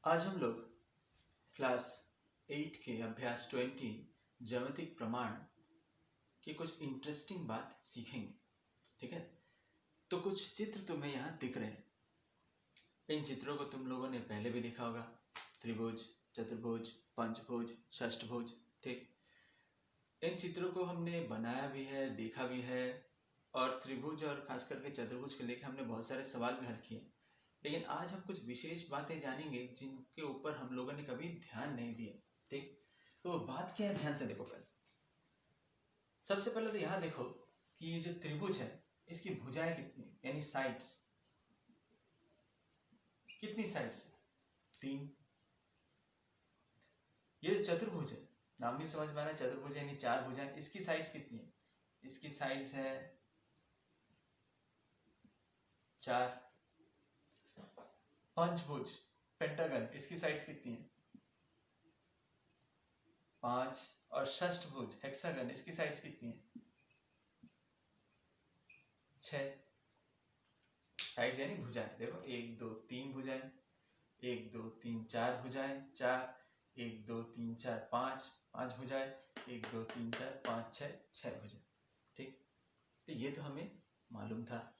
आज हम लोग क्लास 8 के अभ्यास 20 ज्यामितिक प्रमाण की कुछ इंटरेस्टिंग बात सीखेंगे। ठीक है, तो कुछ चित्र तुम्हें यहाँ दिख रहे हैं। इन चित्रों को तुम लोगों ने पहले भी देखा होगा, त्रिभुज, चतुर्भुज, पंचभुज, षष्ठभुज। ठीक, इन चित्रों को हमने बनाया भी है, देखा भी है, और त्रिभुज और खास करके चतुर्भुज को लेकर हमने बहुत सारे सवाल भी हल किए। लेकिन आज हम कुछ विशेष बातें जानेंगे जिनके ऊपर हम लोगों ने कभी ध्यान नहीं दिए। ठीक, तो बात क्या है, ध्यान से देखो। पहले सबसे पहले तो यहाँ देखो कि ये जो त्रिभुज है इसकी भुजाएं कितनी, यानी साइड्स कितनी, साइड्स 3। ये जो चतुर्भुज है, नाम भी समझ में आ रहा है, चतुर्भुज यानी 4 भुजाएं, इसकी साइड्स कितनी है? इसकी साइड्स है 4। पंचभुज, पेंटागन, इसकी साइड्स कितनी है? 5। और षष्ठभुज, हेक्सागन, इसकी साइड्स कितनी है? 6। साइड्स यानी भुजाएं। देखो 1 2 3 भुजाएं, 1 2 3 4 भुजाएं, 4, 1 2 3 4 5 5 भुजाएं, 1 2 3 4 5 6 भुजाएं। ठीक, तो ये तो हमें मालूम था।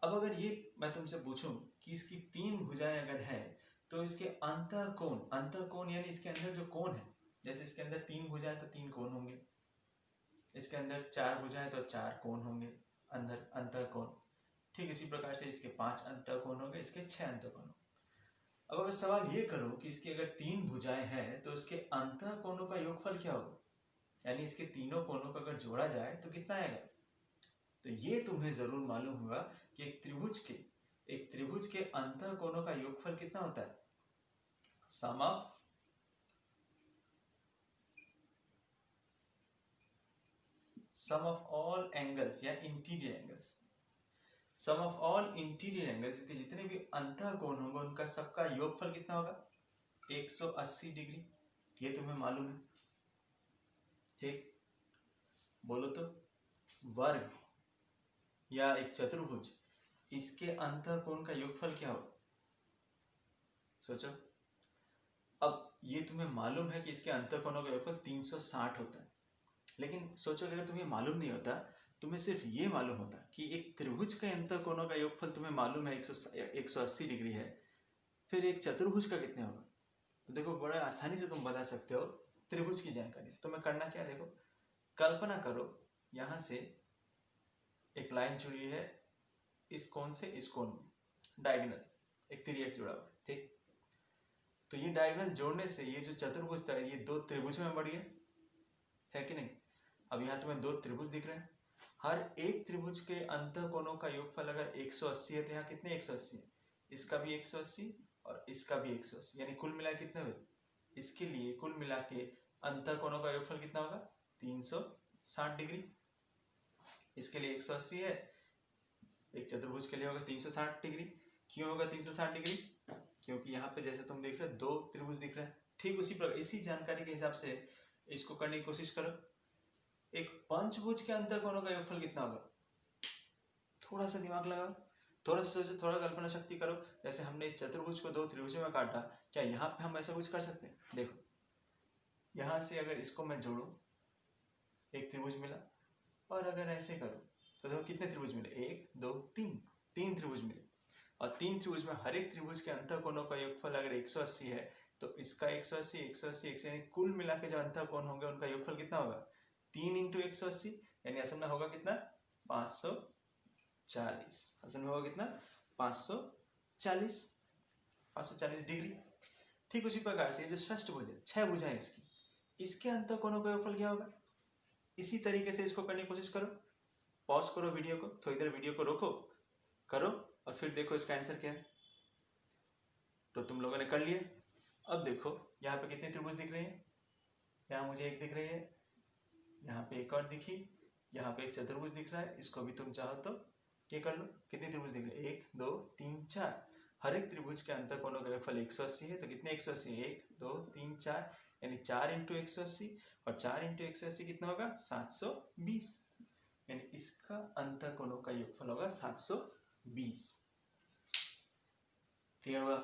अब अगर ये मैं तुमसे पूछूं कि इसकी 3 भुजाएं अगर है तो इसके अंतःकोण यानी इसके अंदर जो कोण है, जैसे इसके अंदर 3 भुजाएं तो 3 कोण होंगे, इसके अंदर 4 भुजाएं तो 4 कोण होंगे अंदर अंतःकोण। ठीक इसी प्रकार से इसके 5 अंतःकोण होंगे, इसके 6 अंतःकोण होंगे। अब अगर सवाल ये करो कि इसकी अगर 3 भुजाएं हैं तो इसके अंतःकोणों का योगफल क्या होगा, यानी इसके तीनों कोणों का अगर जोड़ा जाए तो कितना आएगा? तो ये तुम्हें जरूर मालूम होगा कि एक त्रिभुज के अंतःकोणों का योगफल कितना होता है? सम ऑफ ऑल एंगल्स या interior angles. Sum of all interior angles के जितने भी अंतःकोण होंगे उनका सबका योगफल कितना होगा? 180 डिग्री। ये तुम्हें मालूम है। ठीक, बोलो तो। वर्ग या एक चतुर्भुज, इसके अंतःकोण का योगफल क्या होगा? सोचो। अब ये तुम्हें मालूम है कि इसके अंतःकोणों का योगफल 360 होता है, लेकिन सोचो अगर तुम्हें मालूम नहीं होता, तुम्हें सिर्फ ये मालूम होता कि एक त्रिभुज के अंतःकोणों का योगफल तुम्हें मालूम है 180 डिग्री है, फिर एक चतुर्भुज का कितने होगा? तो देखो बड़ा आसानी से तुम बता सकते हो त्रिभुज की जानकारी से। तुम्हें करना क्या है, देखो कल्पना करो यहां से एक लाइन जुड़ी है इस कोण से इस कोण में, डायगोनल एक तिर्यक जुड़ा हुआ है। ठीक, तो ये डायगोनल जोड़ने से ये जो चतुर्भुज था ये 2 त्रिभुज में बढ़ गया, है कि नहीं? अब यहाँ तुम्हें 2 त्रिभुज दिख रहे हैं, हर एक त्रिभुज के अंतःकोणों का योगफल अगर 180 है तो यहाँ कितने 180 है? इसका भी 180 और इसका भी 180, यानी कुल मिला कितने हुए? इसके लिए कुल मिला के अंतःकोणों का योगफल कितना होगा? 360 डिग्री। इसके लिए 180 है, एक चतुर्भुज के लिए होगा 360 डिग्री। क्यों होगा 360 डिग्री? क्योंकि यहाँ पे जैसे तुम देख रहे हो 2 त्रिभुज दिख रहे हैं। ठीक उसी प्रकार इसी जानकारी के हिसाब से इसको करने की कोशिश करो। एक पंचभुज के अंतःकोणों का योगफल कितना होगा? थोड़ा सा दिमाग लगाओ, थोड़ा सा सोचो, थोड़ा कल्पना शक्ति करो। जैसे हमने इस चतुर्भुज को 2 त्रिभुजों में काटा, क्या यहाँ पे हम ऐसा कुछ कर सकते हैं? देखो यहाँ से अगर इसको मैं जोड़ू, एक त्रिभुज मिला, और अगर ऐसे करो तो देखो कितने त्रिभुज मिले? 1 2 3, 3 त्रिभुज मिले। और 3 त्रिभुज में हर एक त्रिभुज के अंतःकोणों का योगफल अगर 180 है तो इसका 180 180 180, यानी कुल मिला के जो अंतःकोण होंगे उनका योगफल कितना होगा? 3 × 180, यानी असल में होगा कितना? 540। असल में होगा कितना? 540 डिग्री। ठीक उसी प्रकार से जो षष्ठभुज है, 6 भुजाएं इसकी, इसके अंतःकोणों का योगफल क्या होगा? इसी तरीके से इसको करने की कोशिश करो। पॉज करो वीडियो को, थोड़ी देर वीडियो को रोको, करो और फिर देखो इसका आंसर क्या है। तो तुम लोगों ने कर लिया। अब देखो यहाँ पे कितने त्रिभुज दिख रहे हैं? यहाँ मुझे एक दिख रही है, यहाँ पे एक और दिखी, यहाँ पे एक चतुर्भुज दिख रहा है। इसको भी तुम चाहो तो ये कर लो। कितने त्रिभुज दिख रहे हैं? 1 2 3 4। हर एक त्रिभुज के अंतःकोणों का योगफल 180 है, तो कितने 180? 1 2 3 4, यानी 4 × 180, और 4 × 180 कितना होगा? 720, यानी इसका अंतःकोणों का योगफल होगा 720। क्लियर हुआ?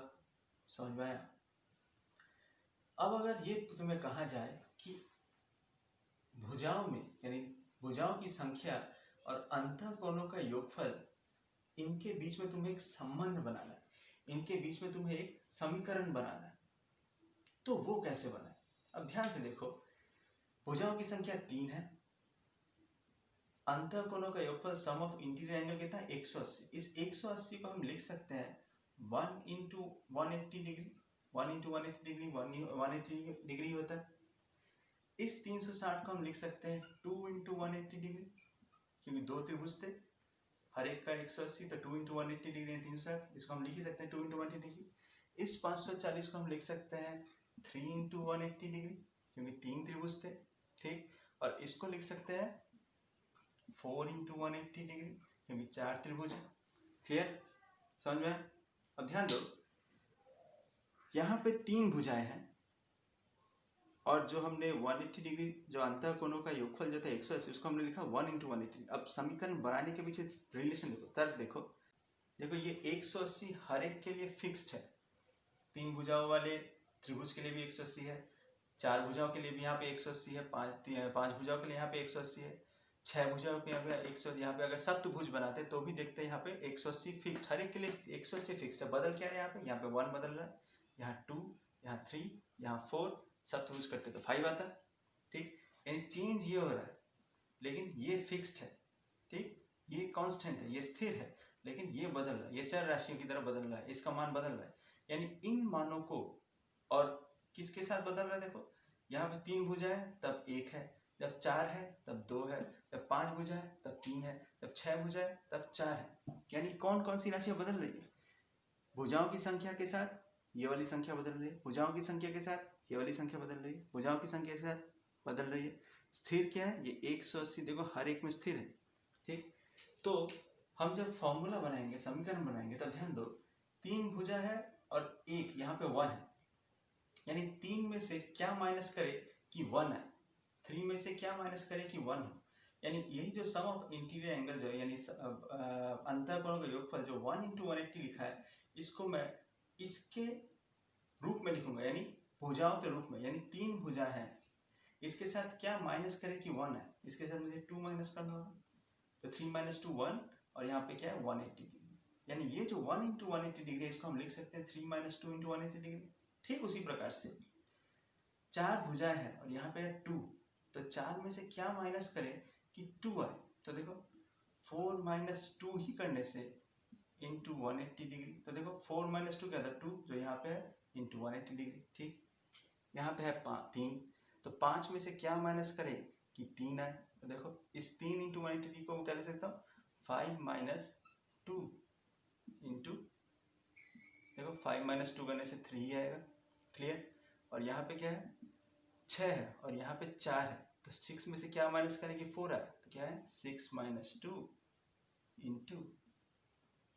समझ में आया? अब अगर ये तुम्हें कहा जाए कि भुजाओं में यानी भुजाओं की संख्या और अंतःकोणों का योगफल, इनके बीच में तुम्हें एक संबंध बनाना है, इनके बीच में तुम्हें एक समीकरण बनाना है, तो वो कैसे बनाए? अब ध्यान से देखो, भुजाओं की संख्या 3 है, अंतःकोणों का योगफल सम ऑफ इंटीरियर एंगल कितना है 180। इस 180 को हम लिख सकते हैं 1 into 180 degree, 1 into 180 degree 180 degree होता है। इस 360 को हम लिख सकते हैं 2 इंटू 180 डिग्री, क्योंकि दो त्रिभुज थे, हर एक का 180, तो 2 इंटू 180 डिग्री 360, इसको हम लिख ही सकते हैं 2 इंटू 180 डिग्री। इस 540 को हम लिख सकते हैं 3 इंटू 180 डिग्री, क्योंकि तीन त्रिभुज थे, ठीक। और इसको लिख सकते हैं 4 इंटू 180 डिग्री, क्योंकि चार त्रिभुज है। क्लियर? समझ में? अब ध्यान दो, यहाँ पे तीन भुजाएं हैं और जो हमने 180 डिग्री जो अंतःकोणों का योगफल जो था 180, उसको हमने लिखा 1 इंटू 180। अब समीकरण बनाने के पीछे रिलेशन देखो, तर्क देखो। देखो ये 180 हर एक के लिए फिक्स्ड है, तीन भुजाओं वाले त्रिभुज के लिए भी 180 है, चार भुजाओं के लिए भी यहाँ पे 180 है, पांच भुजाओं के लिए यहाँ पे 180 है, छह भुजाओं के यहाँ पे 100, यहाँ पे अगर सप्तभुज बनाते तो भी देखते हैं यहाँ पे 180 फिक्स्ड, हर एक के लिए 180 फिक्स्ड है। बदल क्या है यहाँ पे 1 बदल रहा है, यहाँ 2, यहाँ 3, यहाँ 4, सप्तभुज करते तो 5 आता, ठीक। यानी चेंज ये हो रहा है, लेकिन ये फिक्स्ड है, ठीक, ये कांस्टेंट है, ये स्थिर है, लेकिन ये बदल रहा है, ये चर राशियों की तरह बदल रहा है, इसका मान बदल रहा है। यानी इन मानों को और किसके साथ बदल रहा है? देखो यहाँ पे तीन भुजा है तब 1 है, जब 4 है तब 2 है, जब 5 भुजा है तब 3 है, जब 6 भुजा है तब 4 है। यानी कौन कौन सी राशियां बदल रही है? भुजाओं की संख्या के साथ ये वाली संख्या बदल रही है, भुजाओं की संख्या के साथ ये वाली संख्या बदल रही है, भुजाओं की संख्या के साथ बदल रही है। स्थिर क्या है? ये 180 देखो हर एक में स्थिर है, ठीक। तो हम जब फॉर्मूला बनाएंगे, समीकरण बनाएंगे, तब ध्यान दो, तीन भुजा है और एक यहाँ पे 1 है, यानी 3 में से क्या माइनस करे कि 1 है, 3 में से क्या माइनस करे कि 1 हो। यानी यही जो सम ऑफ इंटीरियर एंगल जो है, यानी अंतःकोणों का योगफल जो 1 इंटू 180 लिखा है, इसको मैं इसके रूप में लिखूंगा, यानी भुजाओं के रूप में, यानी तीन भुजा है, इसके साथ क्या माइनस करे कि 1 है, इसके साथ मुझे 2 माइनस करना होगा, तो 3 माइनस 2 1, और यहाँ पे क्या है 180 डिग्री। यानी ये जो 1 इंटू 180 डिग्री, इसको हम लिख सकते हैं 3 माइनस 2 इंटू 180 डिग्री। ठीक उसी प्रकार से चार भुजा है और यहाँ पे है 2, तो 4 में से क्या माइनस करें कि 2 आए, तो देखो 4 माइनस 2 ही करने से इंटू 180 डिग्री, तो देखो 4 माइनस 2 क्या था 2, जो यहाँ पे है इंटू 180 डिग्री, ठीक। यहाँ पे है 3, तो 5 में से क्या माइनस करें कि 3 आए, तो देखो इस 3 इंटू 180 डिग्री को मैं क्या लिख सकता हूँ 5 माइनस 2 इंटू, देखो 5 माइनस 2 करने से 3 आएगा। क्लियर? और यहाँ पे क्या है 6 है और यहाँ पे 4 है, तो 6 में से क्या माइनस करें कि 4 आए, तो क्या है 6 माइनस 2 इंटू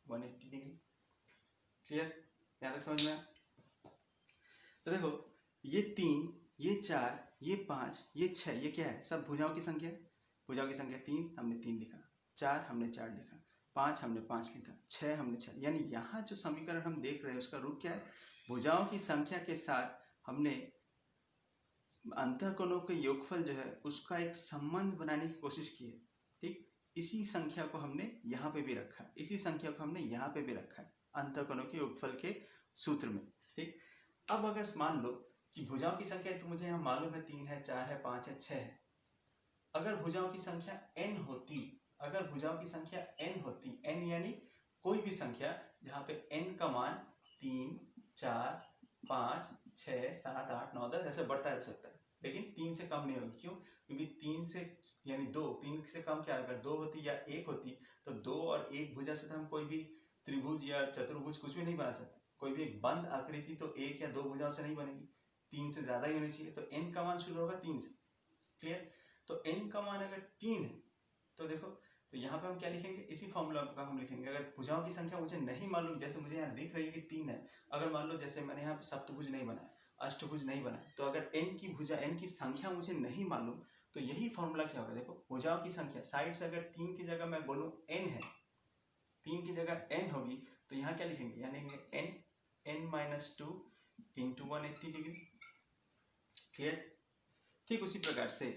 180 डिग्री। क्लियर? यहाँ तक समझ में आया? तो देखो ये 3, ये 4, ये 5, ये 6, ये क्या है? सब भुजाओं की संख्या। भुजाओं की संख्या 3 हमने 3 लिखा, 4 हमने 4 लिखा, 5 हमने 5 लिखा, 6 हमने 6। यानी यहाँ जो समीकरण हम देख रहे हैं उसका रूप क्या है? भुजाओं की संख्या के साथ हमने अंतःकोणों के योगफल जो है उसका एक संबंध बनाने की कोशिश की है, ठीक। इसी संख्या को हमने यहाँ पे भी रखा, इसी संख्या को हमने यहाँ पे भी रखा है अंतःकोणों के योगफल के सूत्र में, ठीक। अब अगर मान लो कि भुजाओं की संख्या तो मुझे यहाँ मालूम है 3 है, 4 है, 5 है, 6 है। अगर भुजाओं की संख्या n होती, अगर भुजाओं की संख्या n होती, n यानी कोई भी संख्या जहाँ पे n का मान 3, 4, 5, 6, 7, 8, 9, 10 ऐसे बढ़ता जा सकता है, लेकिन 3 से कम नहीं होगी। क्यों? क्योंकि 3 से यानी 2, 3 से कम क्या, अगर 2 होती या 1 होती तो 2 और 1 भुजा से तो हम कोई भी त्रिभुज या चतुर्भुज कुछ भी नहीं बना सकते। कोई भी एक बंद आकृति तो 1 या 2 भुजाओं से नहीं बनेगी, 3 से ज्यादा ही होनी चाहिए। तो n का मान शुरू होगा 3 से। क्लियर? तो n का मान अगर 3 है तो देखो, तो यहाँ पे हम क्या लिखेंगे, इसी फॉर्मूला का हम लिखेंगे। अगर भुजाओं की संख्या मुझे नहीं मालूम, जैसे मुझे यहाँ दिख रही है कि 3 है, अगर मान लो जैसे मैंने यहाँ पे सप्तभुज नहीं बनाया, अष्टभुज नहीं बनाया, तो अगर n की भुजा, n की संख्या मुझे नहीं मालूम, तो यही फॉर्मूला क्या होगा, देखो भुजाओं की संख्या साइड से अगर 3 की जगह मैं बोलूँ n है, 3 की जगह n होगी, तो यहाँ क्या लिखेंगे, यहाँ लिखेंगे n n minus two into 180 degree. Clear. ठीक उसी प्रकार से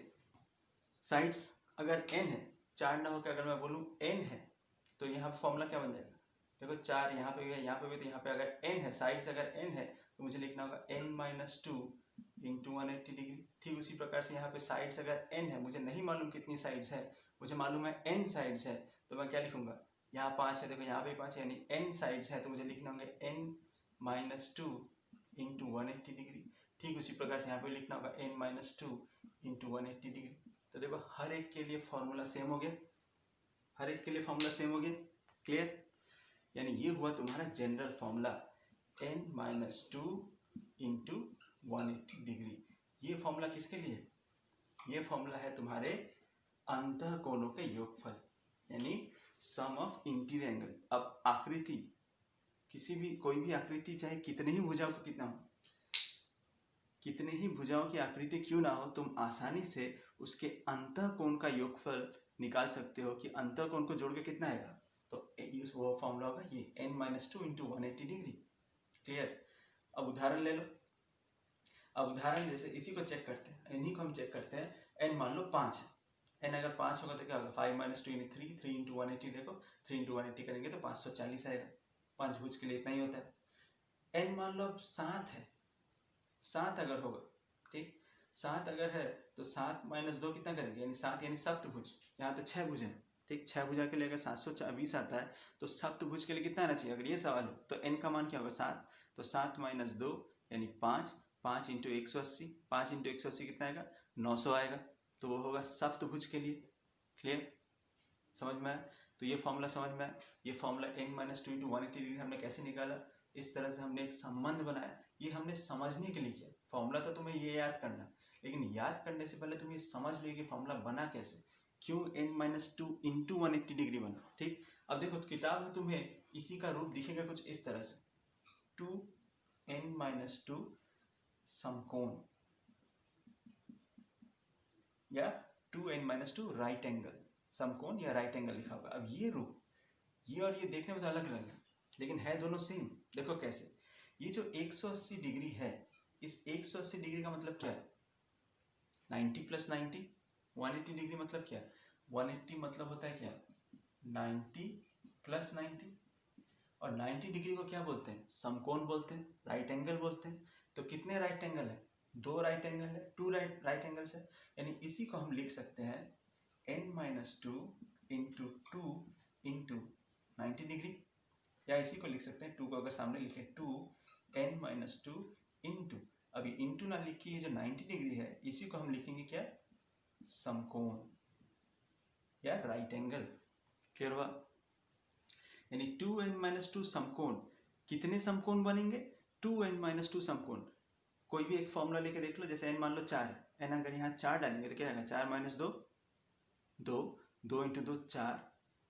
साइड्स अगर n है, 4 ना होकर अगर मैं बोलूँ n है, तो यहाँ फॉर्मूला क्या बन जाएगा? देखो 4 यहाँ पे भी है, यहाँ पे भी, तो यहाँ पे अगर n है, साइड्स अगर n है तो मुझे लिखना होगा n minus two into 180 degree. ठीक उसी प्रकार से यहाँ पे साइड्स अगर n है, मुझे नहीं मालूम कितनी साइड्स है, मुझे मालूम है n साइड्स है, तो मैं क्या लिखूंगा? यहाँ 5 है, देखो यहाँ पे 5 है, यानी n साइड्स है, तो मुझे लिखना होगा n minus two into 180 degree. ठीक उसी प्रकार से यहाँ पे लिखना होगा n minus two into 180 degree. तो देखो हर एक के लिए फॉर्मूला सेम हो गया, हर एक के लिए फॉर्मूला सेम हो गया। क्लियर। यानी ये हुआ तुम्हारा general formula n minus two into 180 degree. ये फॉर्मूला किसके लिए? ये फॉर्मूला है तुम्हारे अंतः कोणों के योगफल, यानी सम ऑफ इंटीरियर एंगल। अब आकृति किसी भी, कोई भी आकृति चाहे कितने ही भुजाओं का कितना हो, कितने ही भुजाओं की आकृति क्यों ना हो, तुम आसानी से उसके अंतः कोण का योगफल निकाल सकते हो कि अंतः कोण को जोड़ के कितना आएगा। तो वो फॉर्मूला होगा ये n minus two into 180 degree. Clear. अब उदाहरण ले लो। अब उदाहरण जैसे इसी को चेक करते हैं, इन्हीं को हम चेक करते हैं। n मान लो 5 है, n अगर 5 होगा तो क्या होगा? 5 माइनस टू यानी 3, 3 इंटू 180, देखो 3 इंटू 180 करेंगे तो 540 आएगा। पंचभुज के लिए इतना ही होता है। n मान लो अब 7 है, 7 अगर होगा, ठीक 7 अगर है तो 7 माइनस 2 कितना करेंगे? यानी 7 यानी सप्तभुज। यहाँ तो 6 भुज है, ठीक 6 भुजा के लिए अगर 720 आता है तो सप्तभुज के लिए कितना आना चाहिए? अगर ये सवाल हो तो n का मान क्या होगा? 7। तो 7 माइनस 2 यानी 5, 5 इंटू 180, 5 इंटू 180 कितना आएगा? 900 आएगा। तो वो होगा सप्तभुज के लिए। क्लियर। समझ में आया? तो ये फॉर्मूला समझ में आया। ये formula n minus two into 180 degree हमने कैसे निकाला? इस तरह से हमने एक संबंध बनाया। ये हमने समझने के लिए किया। फॉर्मूला तो तुम्हें ये याद करना, लेकिन याद करने से पहले तुम ये समझ लो कि फॉर्मूला बना कैसे, क्यों n minus two into 180 degree बना। ठीक। अब देखो किताब में तुम्हें इसी का रूप दिखेगा कुछ इस तरह से, 2n माइनस टू समकोण या 2n minus two right angle, समकोण या राइट एंगल लिखा होगा। अब ये रूप, ये और ये देखने में तो अलग अलग है, लेकिन है दोनों सेम। देखो कैसे, ये जो 180 डिग्री है, इस 180 डिग्री का मतलब क्या है? 90 प्लस 90, 180 डिग्री मतलब क्या? 180 मतलब होता है क्या? 90 प्लस 90। और 90 डिग्री को क्या बोलते हैं? समकोण बोलते हैं, राइट एंगल बोलते हैं। तो कितने राइट एंगल है? 2 राइट एंगल है, 2 राइट एंगल्स है। यानी इसी को हम लिख सकते हैं n minus two into 2 into 90 degree, या इसी को लिख सकते हैं 2 को अगर सामने लिखे 2n माइनस टू इंटू, अभी इंटू ना लिखिए, ये जो 90 डिग्री है इसी को हम लिखेंगे क्या? समकोण या राइट एंगल। क्लियर हुआ? यानी 2n माइनस टू समकोण। कितने समकोण बनेंगे? 2n माइनस टू समकोण। कोई भी एक फॉर्मूला लेके देख लो, जैसे n मान लो 4 है, n अगर यहाँ 4 डालेंगे तो क्या आएगा? 4 माइनस 2 2, 2 इंटू 2 4,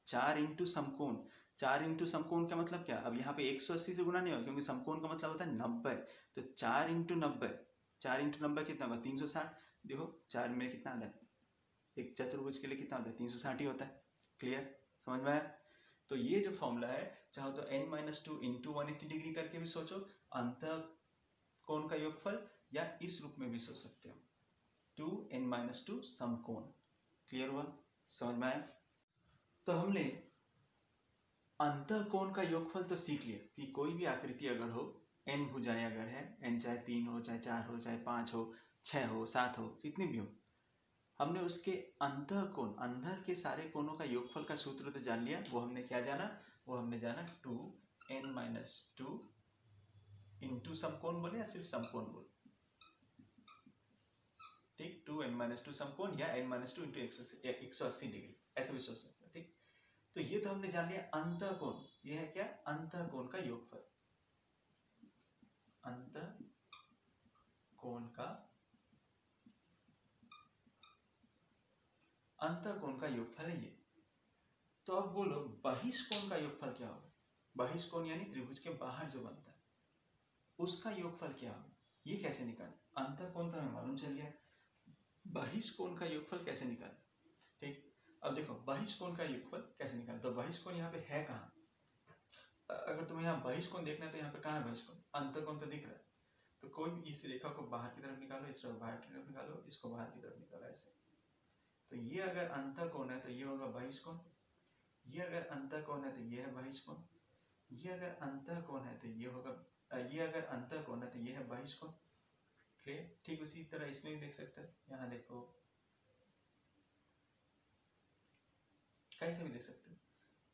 4 इंटू समकोण। 4 इंटू समकोण का मतलब क्या? अब यहाँ पे 180 से गुना नहीं होगा, क्योंकि समकोण का मतलब होता है 90। तो 4 इंटू 90, 4 इंटू 90 कितना होगा? 360। देखो 4 में कितना आता है? एक चतुर्भुज के लिए कितना होता है? 360 ही होता है। क्लियर। समझ में आया? तो ये जो फॉर्मूला है, चाहो तो n minus two into 180 degree करके भी सोचो, अंतः कोण का योगफल, या इस रूप में भी सोच सकते हो, 2n माइनस टू समकोण। क्लियर हुआ? समझ में आया? तो हमने अंतः कोण का योगफल तो सीख लिया कि कोई भी आकृति अगर हो, n भुजाएं अगर है, n चाहे 3 हो, चाहे 4 हो, चाहे 5 हो, 6 हो, 7 हो, जितनी भी हो, हमने उसके अंतः कोण, अंदर के सारे कोणों का योगफल का सूत्र तो जान लिया। वो हमने क्या जाना? वो हमने जाना 2n माइनस टू इंटू समकोण बोले या सिर्फ समकोण बोले? ठीक, 2n माइनस टू समकोण या n minus two into 180 degree, ऐसे भी सोच सकते हैं। ठीक। तो ये तो हमने जान लिया अंतः कोण। ये है क्या? अंतः कोण का योगफल। अंतः कोण का, अंतः कोण का योगफल है ये। तो अब बोलो बहिष्कोण का योगफल क्या होगा? बहिष्कोण यानी त्रिभुज के बाहर जो बनता है, उसका योगफल क्या होगा? ये कैसे निकालें? अंतः कोण तो हमें मालूम चल गया, बहिष्कोण का योगफल कैसे निकालें? ठीक। अब देखो बहिष्कोण का योगफल कैसे निकालें। तो बहिष्कोण यहाँ पे है कहाँ? अगर तुम्हें यहाँ बहिष्कोण देखना है तो यहाँ पे कहाँ है बहिष्कोण, अंतःकोण तो दिख रहा है, तो कोई भी इस रेखा को बाहर की तरफ निकालो, इस रेखा को बाहर की तरफ निकालो, इसको बाहर की तरफ निकालो ऐसे, तो ये अगर अंतःकोण है तो ये होगा बहिष्कोण, ये अगर अंतःकोण है तो ये है बहिष्कोण, ये अगर अंतःकोण है तो ये होगा, ये अगर अंतःकोण है तो ये है बहिष्कोण। क्लियर। ठीक उसी तरह इसमें भी देख सकते हैं, यहाँ देखो कहीं से भी देख सकते हो,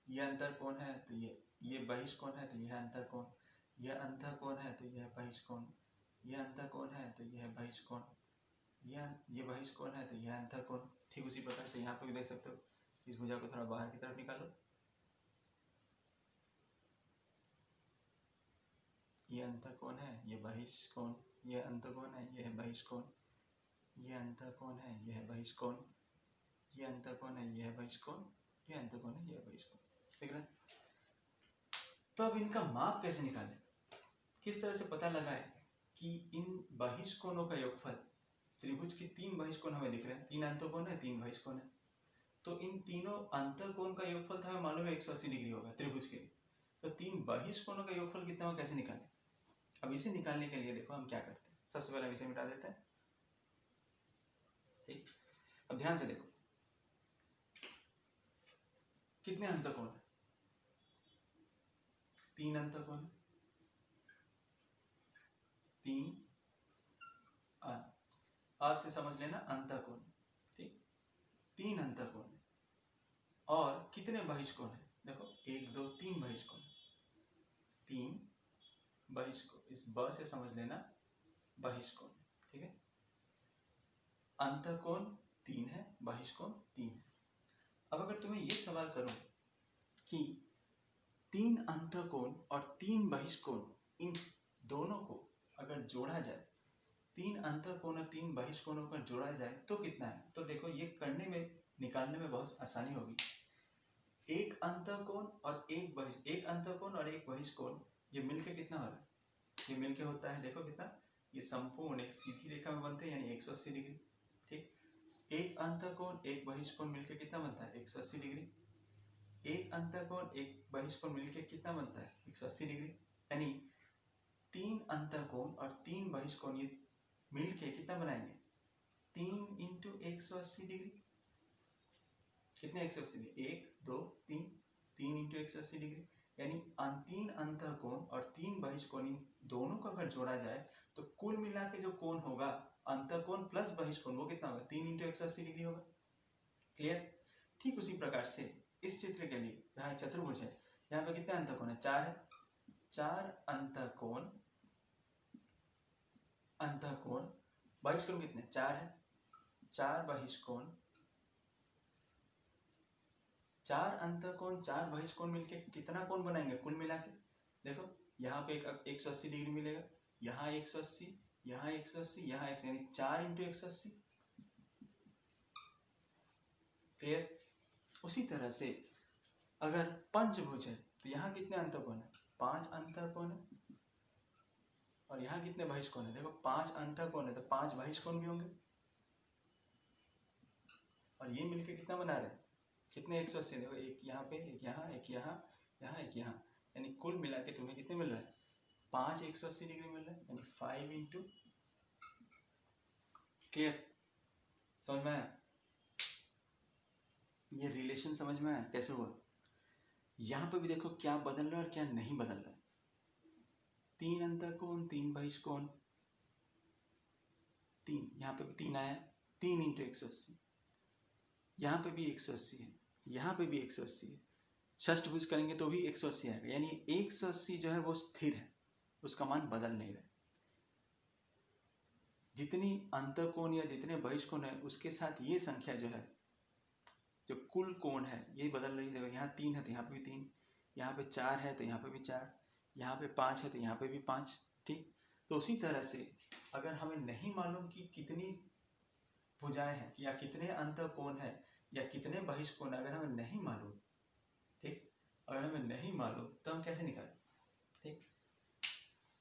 ये अंतःकोण है तो ये बहिष्कोण है तो यह अंतःकोण, यह अंतःकोण है तो यह बहिष्कोण, यह अंतःकोण है तो यह बहिष्कोण, ये बहिष्कोण है तो यह अंतःकोण। ठीक उसी प्रकार से यहाँ पे भी देख सकते हो, इस भुजा को थोड़ा बाहर की तरफ निकालो, ये अंतःकोण है, ये बहिष्कोण, ये अंतःकोण है, यह बहिष्कोण, ये अंतःकोण है, यह बहिष्कोण, ये अंतःकोण है, यह बहिष्कोण, ये अंतःकोण है, यह बहिष्कोण। ठीक है। तो अब इनका माप कैसे निकालें, किस तरह से पता लगाएं कि इन बहिष्कोणों का योगफल, त्रिभुज के 3 बहिष्कोण हमें दिख रहे हैं, 3 अंतःकोण है, 3 बहिष्कोण है, तो इन तीनों अंतःकोण का योगफल था हमें मालूम है 180 डिग्री होगा त्रिभुज के लिए, तो 3 बहिष्कोणों का योगफल कितना होगा कैसे निकालें। अब इसे निकालने के लिए देखो हम क्या करते हैं, सबसे पहले हम इसे मिटा देते हैं। ठीक, अब ध्यान से देखो कितने अंतःकोण है, 3 अंतःकोण, 3 आ से समझ लेना अंतःकोण, ठीक, 3 अंतःकोण और कितने बहिष्कोण है, देखो 1 2 3 बहिष्कोण, 3 बहिष्कोण, इस ब से समझ लेना बहिष्कोण। ठीक है, अंतःकोण 3 है, बहिष्कोण 3 है। अब अगर तुम्हें ये सवाल करूं कि 3 अंतःकोण और 3 बहिष्कोण, इन दोनों को अगर जोड़ा जाए, 3 अंतःकोण और 3 बहिष्कोणों को जोड़ा जाए तो कितना है, तो देखो ये करने में, निकालने में बहुत आसानी होगी। एक अंतःकोण और एक अंतःकोण और एक बहिष्कोण, ये मिलके कितना हो रहा है, ये मिलके होता है, देखो कितना, ये संपूर्ण एक सीधी रेखा में बनते हैं यानी 180 डिग्री। ठीक, एक अंतःकोण एक बहिष्कोण मिलके कितना बनता है 180 डिग्री, एक अंतःकोण एक बहिष्कोण मिलके कितना बनता है 180 डिग्री, यानी 3 अंतःकोण और 3 बहिष्कोण ये मिलके कितना बनाएंगे 3 इंटू 180 डिग्री, कितने 180 डिग्री, 1 2 3, 3 इंटू 180 डिग्री, यानी 3 अंतःकोण और 3 बहिष्कोण, इन दोनों को अगर जोड़ा जाए तो कुल मिला के जो कोण होगा अंतःकोण प्लस बहिष्कोण वो कितना होगा 3 इंटू 180 डिग्री होगा। क्लियर। ठीक उसी प्रकार से इस चित्र के लिए यहाँ चतुर्भुज है, यहाँ पे कितने अंतःकोण है 4 है, 4 अंतःकोण, अंतःकोण बहिष्कोण कितने 4 है, 4 बहिष्कोण, 4 अंतःकोण 4 बहिष्कोण मिलके कितना कोण बनाएंगे कुल मिला के, देखो यहाँ पे एक 180 डिग्री मिलेगा, यहाँ 180, यहाँ 180, यहाँ 180, यानी 4 इंटू 180। क्लियर। उसी तरह से अगर पंचभुज है तो यहाँ कितने अंतःकोण है 5 अंतःकोण है, और यहाँ कितने बहिष्कोण है, देखो 5 अंतःकोण है तो 5 बहिष्कोण भी होंगे, और ये मिलके कितना बना रहे हैं कितने 180, देखो एक यहाँ पे, एक यहाँ, एक यहाँ, यहाँ एक यहाँ, यानी कुल मिला के तुम्हें कितने मिल रहा है 5 180 डिग्री मिल रहा है, यानी 5 इंटू। क्लियर, समझ में आया, ये रिलेशन समझ में आया कैसे हुआ। यहाँ पे भी देखो क्या बदल रहा है और क्या नहीं बदल रहा है, 3 अंतःकोण 3 बहिष्कोण, 3 यहाँ पे भी 3 आया, 3 इंटू 180, यहाँ पे भी 180 है, यहाँ पे भी 180 है, षष्ठभुज करेंगे तो भी 180 आएगा, यानी 180 जो है वो स्थिर है, उसका मान बदल नहीं रहा। जितनी अंतःकोण या जितने बहिष्कोण है उसके साथ ये संख्या जो है, जो कुल कोण है ये बदल रही है। देखो यहाँ 3 है तो यहाँ पे भी 3, यहाँ पे 4 है तो यहाँ पे भी 4, यहाँ पे 5 है तो यहाँ पे भी 5। ठीक, तो उसी तरह से अगर हमें नहीं मालूम कि कितनी भुजाएं हैं या कितने अंतःकोण है या कितने बहिष्कोण, अगर हमें नहीं मालूम, ठीक, अगर हमें नहीं मालूम तो हम कैसे निकालें। ठीक,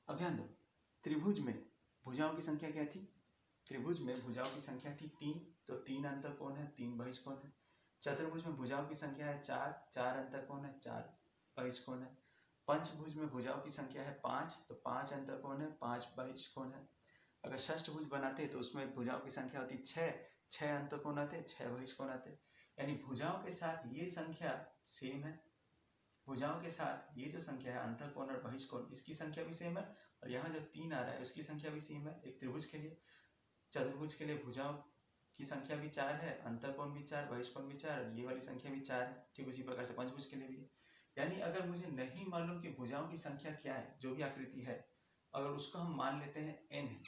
अब ध्यान दो, त्रिभुज में भुजाओं की संख्या क्या थी, त्रिभुज में भुजाओं की संख्या थी 3, तो 3 अंतःकोण है 3 बहिष्कोण है। चतुर्भुज में भुजाओं की संख्या है 4, 4 अंतःकोण है 4 बहिष्कोण है। पंचभुज में भुजाओं की संख्या है 5, तो 5 अंतःकोण है, 5 बहिष्कोण है। अगर षष्ठभुज बनाते तो उसमें भुजाओं की संख्या होती 6, 6 अंतःकोण आते, 6 बहिष्कोण आते। यानी भुजाओं के साथ ये संख्या सेम है, भुजाओं के साथ ये जो संख्या है अंतःकोण और बहिष्कोण, इसकी संख्या भी सेम है, और यहाँ जो 3 आ रहा है उसकी संख्या भी सेम है। एक त्रिभुज के लिए, चतुर्भुज के लिए भुजाओं की संख्या भी 4 है, अंतःकोण भी 4, बहिष्कोण भी 4, ये वाली संख्या भी 4 है। ठीक उसी प्रकार से पंचभुज के लिए भी है। यानी अगर मुझे नहीं मालूम कि भुजाओं की संख्या क्या है, जो भी आकृति है, अगर उसको हम मान लेते हैं n है,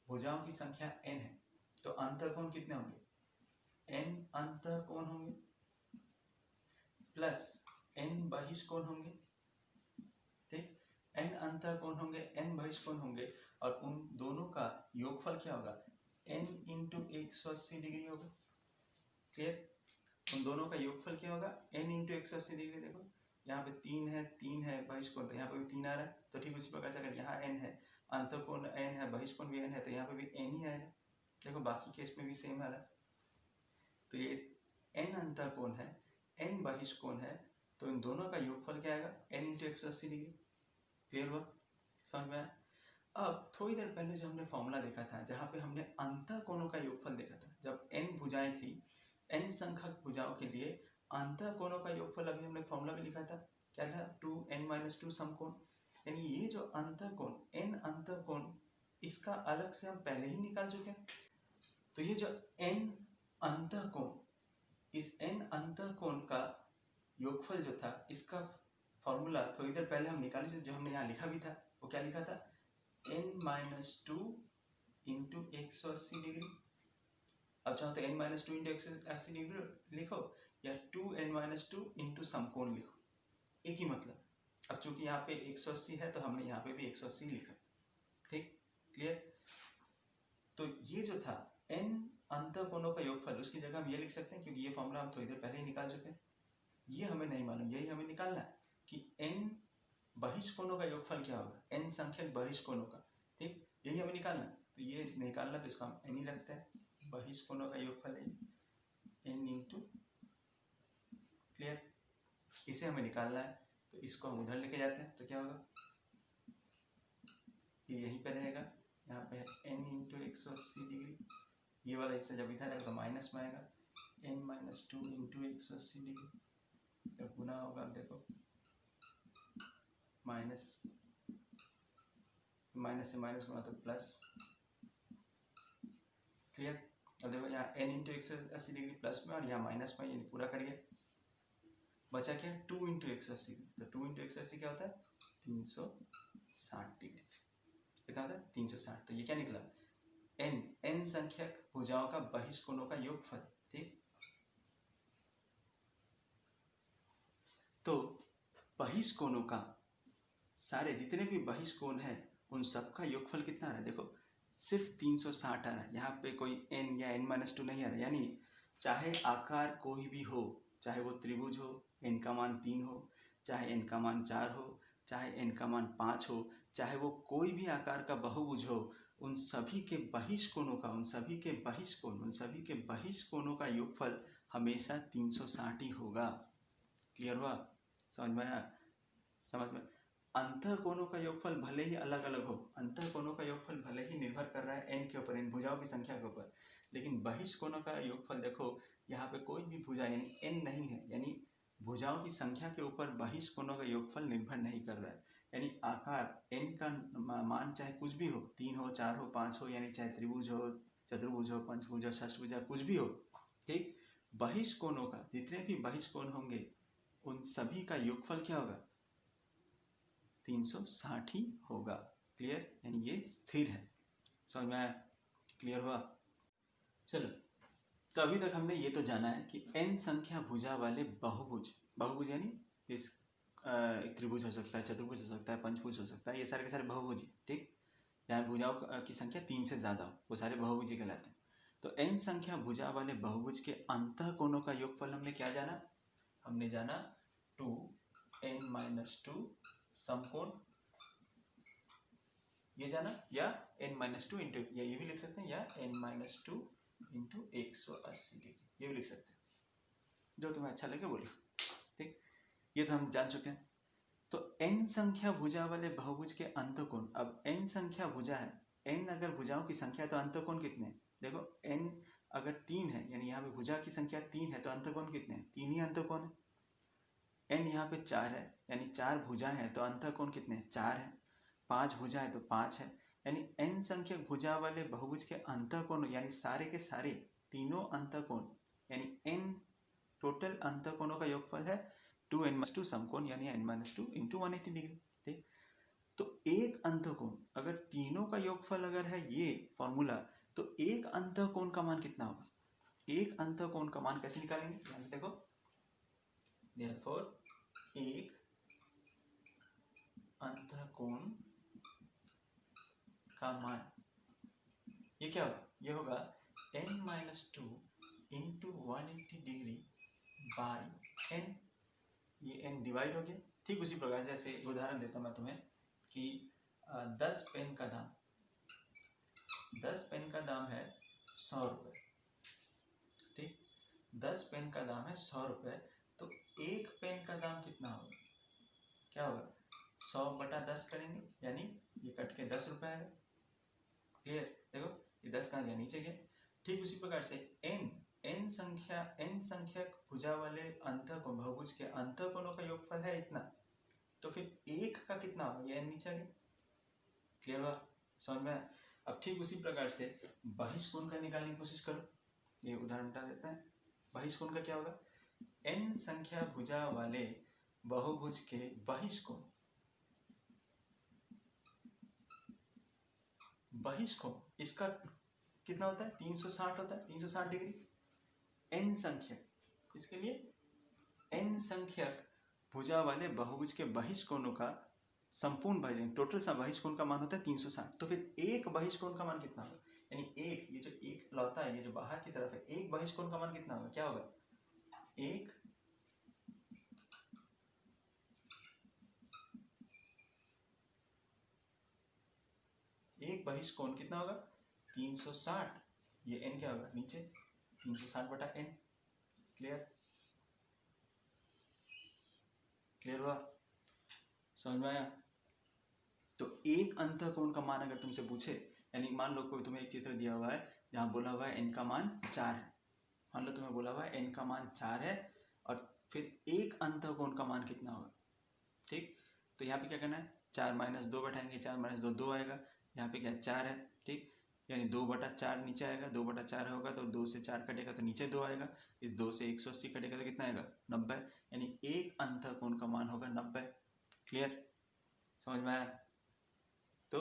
भुजाओं की संख्या n है, तो अंतःकोण कितने होंगे, n अंतःकोण होंगे प्लस n बहिष्कोण होंगे। ठीक, n अंतःकोण होंगे, n बहिष्कोण होंगे, और उन दोनों का योगफल क्या होगा, n इंटू 180 डिग्री होगा। क्लियर, उन दोनों का योगफल क्या होगा, n इंटू 180 डिग्री। देखो यहाँ पे 3 है बहिष्कोण, तो यहाँ पे भी 3 आ रहा है, तो ठीक उसी प्रकार से अगर यहाँ n है, अंतःकोण n है, बहिष्कोण भी n है, तो यहाँ पे भी n ही आएगा। देखो बाकी केस में भी सेम आ रहा है। तो ये n अंतःकोण है, n बहिष्कोण है, तो इन दोनों का योगफल क्या आएगा, n इंटू 180 डिग्री। क्लियर हुआ, समझ में आया। अब थोड़ी देर पहले जो हमने फॉर्मूला देखा था, जहाँ पे हमने अंतःकोणों का योगफल देखा था, जब n भुजाएं थी, n संख्यक भुजाओं के लिए अंतःकोणों का योगफल अभी हमने फॉर्मूला में लिखा था, क्या था, 2n-2 समकोण। यानी ये जो अंतःकोण n अंतःकोण, इसका अलग से हम पहले ही निकाल चुके हैं। तो ये जो n अंतःकोण, इस n अंतःकोण का योगफल जो था, इसका फॉर्मूला थोड़ी देर पहले हम निकाले थे, जो हमने यहाँ लिखा भी था। वो क्या लिखा था, n-2 इंटू 180 डिग्री। अब चाहो तो n-2 इंटू 180 डिग्री लिखो, या 2n-2 इंटू समकोण लिखो, एक ही मतलब। अब चूंकि यहाँ पे 180 है, तो हमने यहाँ पे भी 180 लिखा। ठीक, क्लियर। तो ये जो था n अंतःकोणों का योगफल, उसकी जगह हम ये लिख सकते हैं, क्योंकि ये फॉर्मूला हम थोड़ी देर पहले ही निकाल चुके हैं। ये हमें नहीं मालूम, यही हमें निकालना है कि n बहिष्कोणों का योगफल क्या होगा, n संख्यक बहिष्कोणों का। ठीक, यही हमें निकालना है। तो ये निकालना, तो इसको हम n ही रखते हैं, बहिष्कोणों का योगफल है n इंटू। क्लियर, इसे हमें निकालना है, तो इसको हम उधर लेके जाते हैं, तो क्या होगा, ये यहीं पे रहेगा, यहाँ पे n इंटू 180 डिग्री। ये वाला हिस्सा जब इधर है तो माइनस में आएगा, n-2 इंटू 180 डिग्री, तो गुना होगा। देखो माइनस से माइनस गुना तो प्लस। क्लियर, अब देखो यहाँ n इंटू 180 डिग्री प्लस में, और यहाँ माइनस में, ये पूरा करिए। बचा क्या, 2 इंटू 180, तो 2 इंटू 180 क्या होता है, 360 डिग्री। कितना होता है, 360। तो ये क्या निकला, n संख्यक भुजाओं का बहिष्कोणों का योगफल। ठीक, तो बहिष्कोणों का, सारे जितने भी बहिष्कोण हैं, उन सबका योगफल कितना आ रहा है, देखो सिर्फ 360 आ रहा है। यहाँ पे कोई n या n-2 नहीं आ रहा है। यानी चाहे आकार कोई भी हो, चाहे वो त्रिभुज हो, n का मान 3 हो, चाहे n का मान 4 हो, चाहे n का मान 5 हो, चाहे वो कोई भी आकार का बहुभुज हो, उन सभी के बहिष्कोणों का, उन सभी के बहिष्कोणों का योगफल हमेशा 360 ही होगा। क्लियर हुआ, समझ में आया, समझ में। अंतःकोणों का योगफल भले ही अलग अलग हो, अंतःकोणों का योगफल भले ही निर्भर कर रहा है n के ऊपर, इन भुजाओं की संख्या के ऊपर, लेकिन बहिष्कोणों का योगफल देखो, यहाँ पे कोई भी भुजा यानी n नहीं है, यानी भुजाओं की संख्या के ऊपर बहिष्कोणों का योगफल निर्भर नहीं कर रहा है। यानी आकार n का मान चाहे कुछ भी हो, 3 हो, 4 हो, 5 हो, यानी चाहे त्रिभुज हो, चतुर्भुज हो, पंचभुज हो, षष्ठभुज हो, कुछ भी हो। ठीक, बहिष्कोणों का, जितने भी बहिष्कोण होंगे, उन सभी का योगफल क्या होगा, 360 ही होगा। क्लियर, यानी ये स्थिर है। समझ में आया, क्लियर हुआ। चलो, तो अभी तक हमने ये तो जाना है कि n संख्या भुजा वाले बहुभुज, बहुभुज यानी इस एक त्रिभुज हो सकता है, चतुर्भुज हो सकता है, पंचभुज हो सकता है, ये सारे के सारे बहुभुज। ठीक, यहाँ भुजाओं की संख्या 3 से ज्यादा हो, वो सारे बहुभुज कहलाते हैं। तो n संख्या भुजा वाले बहुभुज के अंतःकोणों का योगफल हमने क्या जाना, हमने जाना 2n-2 समकोण, ये जाना, या n-2 इंटू, या ये भी लिख सकते हैं, या n-2 इंटू 180 डिग्री, ये भी लिख सकते हैं, जो तुम्हें अच्छा लगे वो लिखो। ठीक, ये तो हम जान चुके हैं। तो n संख्या भुजा वाले बहुभुज के अंतःकोण, अब n संख्या भुजा है, n अगर भुजाओं की संख्या है तो अंतःकोण कितने हैं? देखो n अगर 3 है यानी यहाँ पे भुजा की संख्या 3 है तो अंतःकोण कितने हैं? 3 ही अंतःकोण है। n यहाँ पे 4 है यानी 4 भुजाएं हैं तो अंतःकोण कितने हैं? 4 है। 5 भुजा है तो 5 है, यानी n संख्यक भुजा वाले बहुभुज के अंतःकोण यानी सारे के सारे तीनों अंतःकोण यानी n टोटल अंतःकोणों का योगफल है 2n-2 समकोण यानी n-2 इंटू 180 डिग्री। ठीक, तो एक अंतःकोण अगर तीनों का योगफल अगर है ये फॉर्मूला, तो एक अंतःकोण का मान कितना होगा? एक अंतःकोण का मान कैसे निकालेंगे? ध्यान से देखो, therefore एक अंतःकोण का मान ये क्या होगा? ये होगा n-2 into 180 degree by n, ये n डिवाइड हो गया। ठीक उसी प्रकार जैसे उदाहरण देता मैं तुम्हें कि 10 पेन का दाम, 10 पेन का दाम है 100 रुपये। ठीक, 10 पेन का दाम है 100 रुपये, तो एक पेन का दाम कितना होगा? क्या होगा? 100/10 करेंगे यानी ये कट के 10 रुपये आएगा। क्लियर? देखो ये 10 कहाँ गया? नीचे गया। ठीक उसी प्रकार से n संख्यक भुजा वाले अंतःकोण बहुभुज के अंतःकोणों का योगफल है इतना, तो फिर एक का कितना होगा? ये n नीचे आ गया। क्लियर हुआ? समझ में? अब ठीक उसी प्रकार से बहिष्कोण का निकालने की कोशिश करो। ये उदाहरण बता देते हैं। बहिष्कोण का क्या होगा? n संख्या भुजा वाले बहुभुज के बहिष्कोण, बहिष्कोण इसका कितना होता है? 360 होता है, 360 डिग्री। n संख्यक, इसके लिए n संख्यक भुजा वाले बहुभुज के बहिष्कोणों का संपूर्ण बहिष्कोण, टोटल सा बहिष्कोण का मान होता है 360। तो फिर एक बहिष्कोण का मान कितना होगा? यानी एक, ये जो एक लौता है, ये जो बाहर की तरफ है, एक बहिष्कोण का मान कितना होगा? क्या होगा? एक बहिष्कोण कितना होगा? 360। ये n क्या होगा? नीचे 360/n। क्लियर? क्लियर हुआ? समझ में आया? तो एक अंतःकोण का मान अगर तुमसे पूछे, यानी मान लो कोई तुम्हें एक चित्र दिया हुआ है जहां बोला हुआ है n का मान 4 है, मान लो तुम्हें बोला हुआ है n का मान 4 है और फिर एक अंतःकोण का मान कितना होगा? ठीक, तो यहाँ पे क्या करना है? 4 - 2 बैठाएंगे, 4 - 2 2 आएगा। यहाँ पे क्या 4 है, ठीक, यानी 2/4 नीचे आएगा, 2/4 होगा तो 2 से 4 कटेगा तो नीचे 2 आएगा, इस 2 से 180 कटेगा तो कितना आएगा? 90, यानी एक अंतःकोण का मान होगा 90। क्लियर? समझ में आया? तो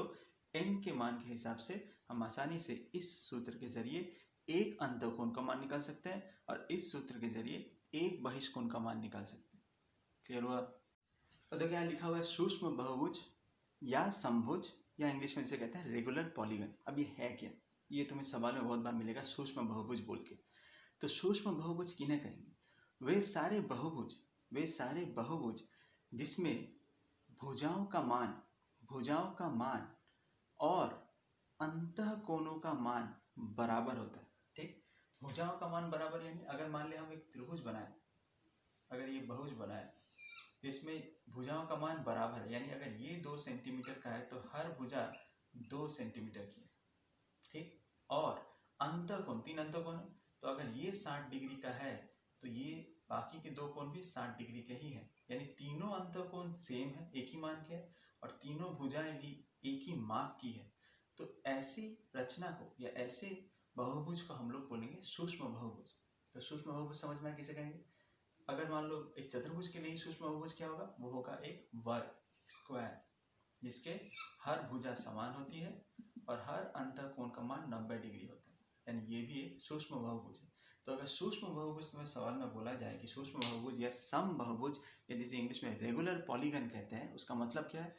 n के मान के हिसाब से हम आसानी से इस सूत्र के जरिए एक अंतःकोण का मान निकाल सकते हैं और इस सूत्र के जरिए एक बहिष्कोण का मान निकाल सकते हैं। क्लियर हुआ? तो देखो यहाँ लिखा हुआ है सूक्ष्म बहुभुज या समभुज, या इंग्लिश में इसे कहते हैं रेगुलर पॉलीगन। अब ये है क्या? ये तुम्हें सवाल में बहुत बार मिलेगा, सूक्ष्म बहुभुज बोल के। तो सूक्ष्म बहुभुज किन्हें कहेंगे? वे सारे बहुभुज जिसमें भुजाओं का मान और अंतःकोणों का मान बराबर होता है। ठीक, भुजाओं का मान बराबर यानी अगर मान ले हम एक त्रिभुज बनाए, अगर ये बहुभुज बनाए जिसमें भुजाओं का मान बराबर है, यानी अगर ये 2 सेंटीमीटर का है तो हर भुजा 2 सेंटीमीटर की है। ठीक, और अंतःकोण 3 अंतःकोण है, तो अगर ये 60 डिग्री का है तो ये बाकी के 2 कोण भी 60 डिग्री के ही है, यानी तीनों अंतःकोण सेम है, एक ही मान के है और तीनों भुजाएं भी एक ही माप की है। तो ऐसी रचना को या ऐसे बहुभुज को हम लोग बोलेंगे सूक्ष्म बहुभुज। तो सूक्ष्म बहुभुज समझ में किसे कहेंगे? अगर मान लो एक चतुर्भुज के लिए ही सूक्ष्म बहुभुज क्या होगा? वो होगा एक वर्ग, स्क्वायर, जिसके हर भुजा समान होती है और हर अंतःकोण का मान 90 डिग्री होता है, यानी ये भी एक सूक्ष्म बहुभुज है। तो अगर सूक्ष्म बहुभुज में सवाल में बोला जाए कि सूक्ष्म बहुभुज या सम बहुभुज या जिसे इंग्लिश में रेगुलर पॉलीगन कहते हैं, उसका मतलब क्या है?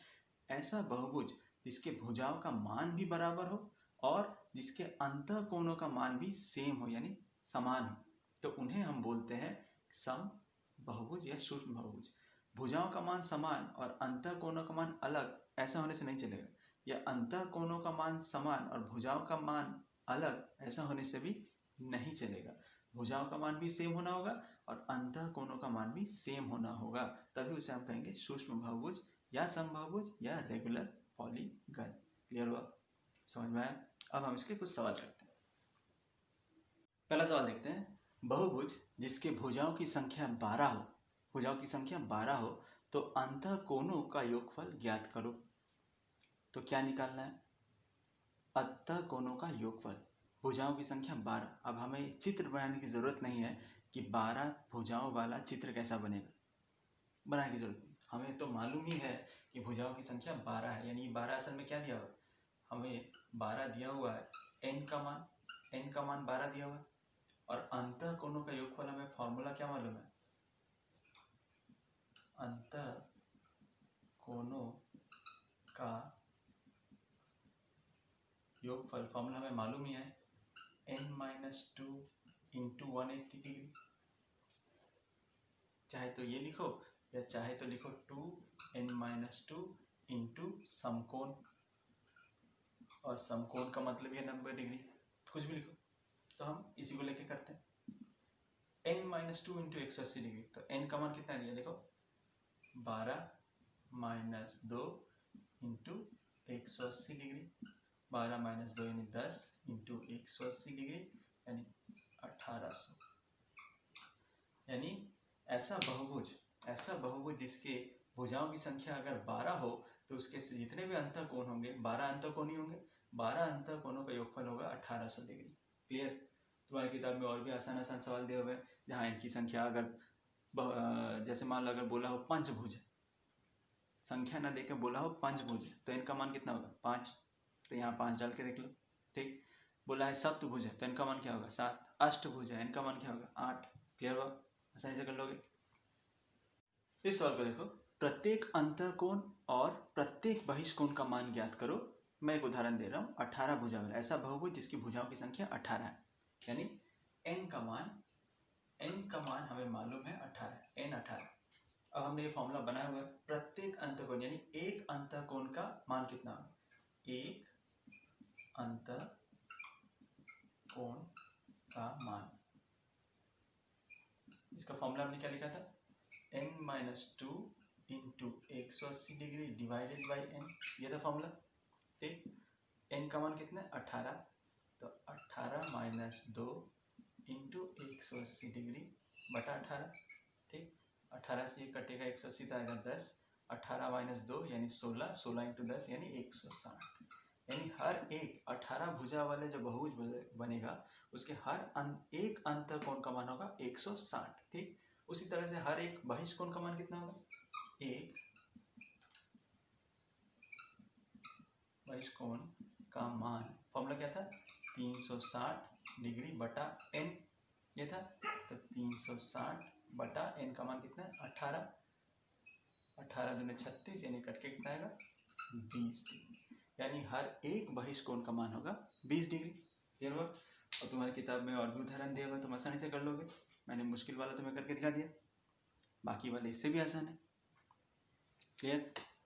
ऐसा बहुभुज जिसके भुजाओं का मान भी बराबर हो और जिसके अंतःकोणों का मान भी सेम हो यानी समान हो, तो उन्हें हम बोलते हैं सम बहुभुज या सूक्ष्म बहुभुज। भुजाओं का मान समान और अंतःकोणों का मान अलग, ऐसा होने से नहीं चलेगा, या अंतःकोणों का मान समान और भुजाओं का मान अलग, ऐसा होने से भी नहीं चलेगा। भुजाओं का मान भी सेम होना होगा और अंतः कोणों का मान भी सेम होना होगा, तभी उसे हम कहेंगे सूक्ष्म बहुभुज या समबाहुभुज या रेगुलर पॉलीगन। क्लियर हुआ, समझ में आया? अब हम इसके कुछ सवाल करते हैं। पहला सवाल देखते हैं, बहुभुज जिसके भुजाओं की संख्या 12 हो, भुजाओं की संख्या 12 हो तो अंतः कोणों का योगफल ज्ञात करो। तो क्या निकालना है? अंतः कोणों का योगफल, भुजाओं की संख्या 12। अब हमें चित्र बनाने की जरूरत नहीं है कि 12 भुजाओं वाला चित्र कैसा बनेगा, बनाने की जरूरत नहीं, हमें तो मालूम ही है कि भुजाओं की संख्या 12 है, यानी 12 असल में क्या दिया हुआ है, हमें 12 दिया हुआ है, n का मान 12 दिया हुआ है, और अंतः कोणों का योगफल हमें फॉर्मूला क्या मालूम है, अंतः कोणों का योगफल फॉर्मूला हमें मालूम ही है, n-2 इंटू 180 डिग्री। चाहे तो ये लिखो या चाहे तो लिखो 2n-2 इंटू समकोण, और समकोण का मतलब ये 90 डिग्री, कुछ भी लिखो। तो हम इसी को लेके करते हैं, n-2 इंटू 180 डिग्री। तो n का मान कितना दिया, देखो 12-2 इंटू 180 डिग्री, 12-2 यानी 10 इंटू 180 डिग्री यानी 1800। यानी ऐसा बहुभुज जिसके भुजाओं की संख्या अगर 12 हो तो उसके जितने भी अंतः कोण होंगे 12 अंतः कोण ही होंगे, 12 अंतः कोणों का योगफल होगा 1800 डिग्री। क्लियर? तुम्हारी किताब में और भी आसान सवाल दिए हुए हैं जहाँ इनकी संख्या अगर जैसे मान लो अगर बोला हो पंचभुज, संख्या ना देकर बोला हो पंचभुज, तो इनका मान कितना होगा 5, तो यहाँ 5 डाल के देख लो। ठीक, बोला है सप्तभुज है तो इनका मान क्या होगा 7, अष्टभुज है इनका मान क्या होगा 8। क्लियर हुआ, आसानी से कर लोगे। इस सवाल को देखो, प्रत्येक अंतः कोण और प्रत्येक बहिष्कोण का मान ज्ञात करो। मैं एक उदाहरण दे रहा हूँ, 18 भुजा वाला ऐसा बहुभुज जिसकी भुजाओं की संख्या 18 है, यानी n का मान हमें मालूम है 18, n 18। अब हमने ये फॉर्मूला बनाया हुआ है, प्रत्येक अंतःकोण यानी एक अंतःकोण का मान कितना होगा, एक अंतःकोण का मान, इसका फॉर्मूला हमने क्या लिखा था, n-2 into 180 degree divided by n, ये था फॉर्मूला। ठीक, n का मान कितना है 18, तो 18-2 इंटू 180 डिग्री बटा 18। ठीक, 18 से ये कटेगा 180 तो आएगा 10, 18-2 यानी 16, 16 इंटू 10 यानी 160। यानी हर एक 18 भुजा वाले जो बहुभुज बनेगा उसके एक अंतःकोण का मान होगा 160। ठीक, उसी तरह से हर एक बहिष्कोण का मान कितना होगा, एक बहिष्कोण का मान फॉर्मूला क्या था 360 डिग्री बटा n, ये था, तो 360 बटा n का मान कितना है 18, 18 दूनी 36 यानी कट के कितना आएगा 20 डिग्री, यानी हर एक बहिष्कोण का मान होगा 20 डिग्री। क्लियर हुआ? और तुम्हारी किताब में और भी उदाहरण दिया हुआ है, तुम आसानी से कर लोगे। मैंने मुश्किल वाला तुम्हें करके दिखा दिया, बाकी वाले इससे भी आसान है। क्लियर?